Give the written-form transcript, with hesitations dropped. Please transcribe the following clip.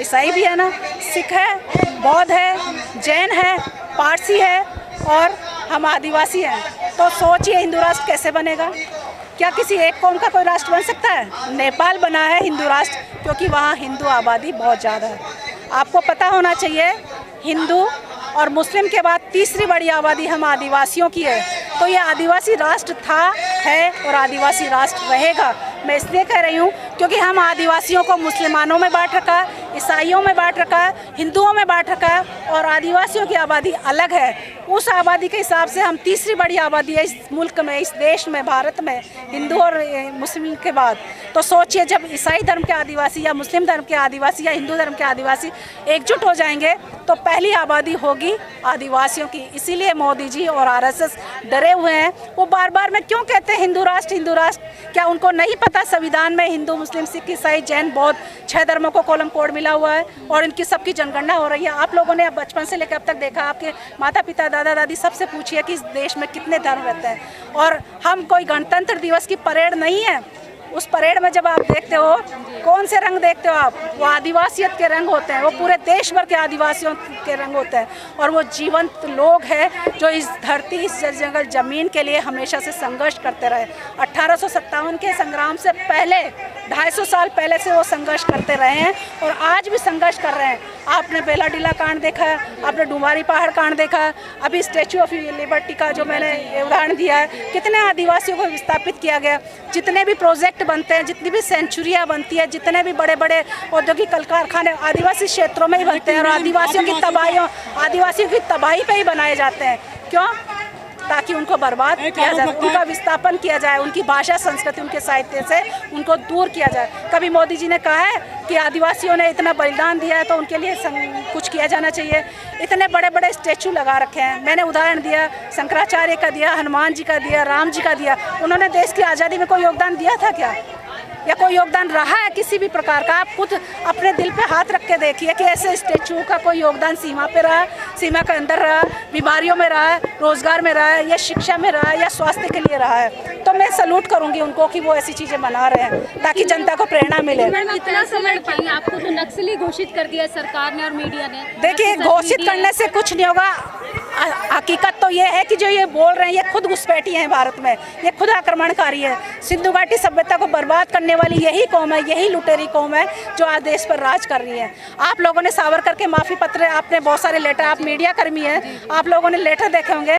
ईसाई भी है ना, सिख है, बौद्ध है, जैन है, पारसी है और हम आदिवासी हैं। तो सोचिए हिंदू राष्ट्र कैसे बनेगा? क्या किसी एक कौम का कोई राष्ट्र बन सकता है? नेपाल बना है हिंदू राष्ट्र क्योंकि वहाँ हिंदू आबादी बहुत ज़्यादा है। आपको पता होना चाहिए हिंदू और मुस्लिम के बाद तीसरी बड़ी आबादी हम आदिवासियों की है। तो ये आदिवासी राष्ट्र था, है और आदिवासी राष्ट्र रहेगा। मैं इसलिए कह रही हूँ क्योंकि हम आदिवासियों को मुसलमानों में बांट रखा है, ईसाइयों में बांट रखा है, हिंदुओं में बांट रखा है और आदिवासियों की आबादी अलग है। उस आबादी के हिसाब से हम तीसरी बड़ी आबादी है इस मुल्क में, इस देश में, भारत में, हिंदू और मुस्लिम के बाद। तो सोचिए जब ईसाई धर्म के आदिवासी या मुस्लिम धर्म के आदिवासी या हिंदू धर्म के आदिवासी एकजुट हो जाएंगे तो पहली आबादी होगी आदिवासियों की। इसीलिए मोदी जी और आरएसएस डरे हुए हैं। वो बार बार में क्यों कहते हैं हिंदू राष्ट्र, हिंदू राष्ट्र? क्या उनको नहीं पता संविधान में हिंदू, मुस्लिम, सिख, ईसाई, जैन, बौद्ध 6 धर्मों को कॉलम कोड मिला हुआ है और इनकी सबकी जनगणना हो रही है। आप लोगों ने अब बचपन से लेकर अब तक देखा, आपके माता पिता, दादा दादी सबसे पूछिए कि इस देश में कितने धर्म रहते हैं। और हम कोई गणतंत्र दिवस की परेड नहीं है। उस परेड में जब आप देखते हो, कौन से रंग देखते हो आप? वो आदिवासियत के रंग होते हैं, वो पूरे देश भर के आदिवासियों के रंग होते हैं और वो जीवंत लोग हैं जो इस धरती, इस जंगल ज़मीन के लिए हमेशा से संघर्ष करते रहे। 1857 के संग्राम से पहले 250 साल पहले से वो संघर्ष करते रहे हैं और आज भी संघर्ष कर रहे हैं। आपने बेलाडीला कांड देखा है, आपने डुमारी पहाड़ कांड देखा है, अभी स्टैचू ऑफ लिबर्टी का जो मैंने उदाहरण दिया है, कितने आदिवासियों को विस्थापित किया गया। जितने भी प्रोजेक्ट बनते हैं, जितनी भी सेंचुरियाँ बनती है, जितने भी बड़े बड़े औद्योगिक कल कारखाने आदिवासी क्षेत्रों में ही बनते हैं और आदिवासियों की तबाही पे ही बनाए जाते हैं। क्यों? ताकि उनको बर्बाद किया जाए, उनका विस्थापन किया जाए, उनकी भाषा, संस्कृति, उनके साहित्य से उनको दूर किया जाए। कभी मोदी जी ने कहा है कि आदिवासियों ने इतना बलिदान दिया है तो उनके लिए कुछ किया जाना चाहिए? इतने बड़े बड़े स्टैचू लगा रखे हैं। मैंने उदाहरण दिया, शंकराचार्य का दिया, हनुमान जी का दिया, राम जी का दिया। उन्होंने देश की आज़ादी में कोई योगदान दिया था क्या? या कोई योगदान रहा है किसी भी प्रकार का? आप खुद अपने दिल पे हाथ रख के देखिए कि ऐसे स्टैचू का कोई योगदान सीमा पे रहा, सीमा के अंदर रहा, बीमारियों में रहा है, रोजगार में रहा है, या शिक्षा में रहा है, या स्वास्थ्य के लिए रहा है? तो मैं सैल्यूट करूंगी उनको कि वो ऐसी चीज़ें बना रहे हैं ताकि जनता को प्रेरणा मिले। इतना समय पाएंगे, आपको तो नक्सली घोषित कर दिया सरकार ने और मीडिया ने। देखिए, घोषित करने से कुछ नहीं होगा। हकीकत तो ये है कि जो ये बोल रहे हैं ये खुद घुसपैठी हैं भारत में, ये खुद आक्रमणकारी है। सिंधु घाटी सभ्यता को बर्बाद करने वाली यही कौम है, यही लुटेरी कौम है जो आज देश पर राज कर रही है। आप लोगों ने सावरकर के माफ़ी पत्र, आपने बहुत सारे लेटर, आप मीडिया कर्मी हैं, आप लोगों ने लेटर देखे होंगे